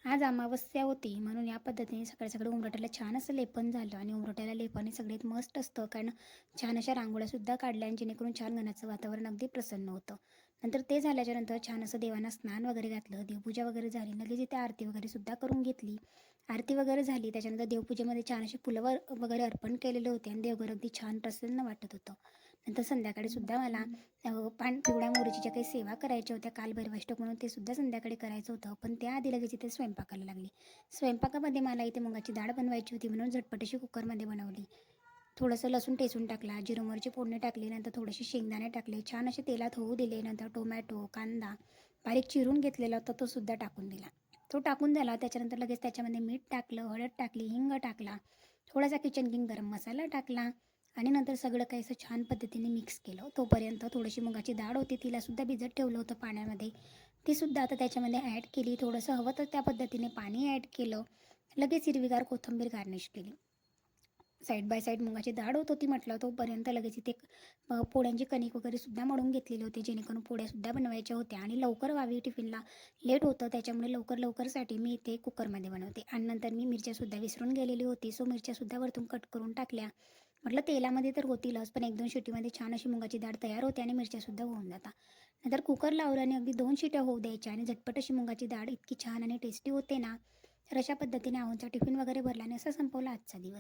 आज अमावस्या होती म्हणून या पद्धतीने सकाळी-सकाळी उंबरठ्याला छान असं लेपन झालं आणि उंबरठ्याला लेपाने सगळ्यात मस्त असतं कारण छान अशा रांगोळ्यासुद्धा काढल्या आणि जेणेकरून छान घराचं वातावरण अगदी प्रसन्न होतं. नंतर ते झाल्याच्यानंतर छान असं देवांना स्नान वगैरे घातलं, देवपूजा वगैरे झाली. लगेच इथे आरती वगैरे सुद्धा करून घेतली. आरती वगैरे झाली त्याच्यानंतर देवपूजेमध्ये छान असे फुलं वगैरे अर्पण केलेले होते आणि देवघर अगदी छान प्रसन्न वाटत होतं. नंतर संध्याकाळी सुद्धा मला पिवळ्या मोहरीची ज्या काही सेवा करायच्या होत्या कालभैरवाष्टक म्हणून ते सुद्धा संध्याकाळी करायचं होतं. पण त्याआधी लगेच इथे स्वयंपाकाला लागली. स्वयंपाकामध्ये मला इथे मुगाची डाळ बनवायची होती म्हणून झटपट अशी कुकरमध्ये बनवली. थोडंसं लसूण ठेचून टाकला, जिरं मोहरीची फोडणी टाकली, नंतर थोडेसे शेंगदाणे टाकले, छान असे तेलात होऊ दिले. नंतर टोमॅटो, कांदा बारीक चिरून घेतलेला होता तो सुद्धा टाकून दिला. तो टाकून झाला त्याच्यानंतर लगेच त्याच्यामध्ये मीठ टाकलं, हळद टाकली, हिंग टाकला, थोडासा किचन किंग गरम मसाला टाकला आणि नंतर सगळं काही असं छान पद्धतीने मिक्स केलं. तोपर्यंत थोडीशी मुगाची डाळ होती तिलासुद्धा भिजत ठेवलं होतं पाण्यामध्ये. तीसुद्धा आता त्याच्यामध्ये ॲड केली. थोडंसं हवं तर त्या पद्धतीने पाणी ॲड केलं. लगेच हिरवीगार कोथिंबीर गार्निश केली. साईड बाय साईड मुगाची डाळ होत होती म्हटलं तोपर्यंत लगेच इथे पोळ्यांची कणिक वगैरे सुद्धा मळून घेतलेली होती जेणेकरून पोळ्यासुद्धा बनवायच्या होत्या आणि लवकर व्हावी टिफिनला लेट होतं त्याच्यामुळे लवकरसाठी मी इथे कुकरमध्ये बनवते. आणि नंतर मी मिरच्यासुद्धा विसरून गेलेली होती सो मिरच्यासुद्धा वरतून कट करून टाकल्या. म्हटलं तेलामध्ये तर होतीलच पण 1-2 शिटीमध्ये छान अशी मुगाची डाळ तयार होते आणि मिरच्यासुद्धा होऊन जातात. नंतर कुकर लावलं आणि अगदी 2 शिट्या होऊ द्यायच्या आणि झटपट अशी मुगाची डाळ इतकी छान आणि टेस्टी होते ना. तर अशा पद्धतीने आहोंचा टिफिन वगैरे भरला आणि असा संपवला आजचा दिवस.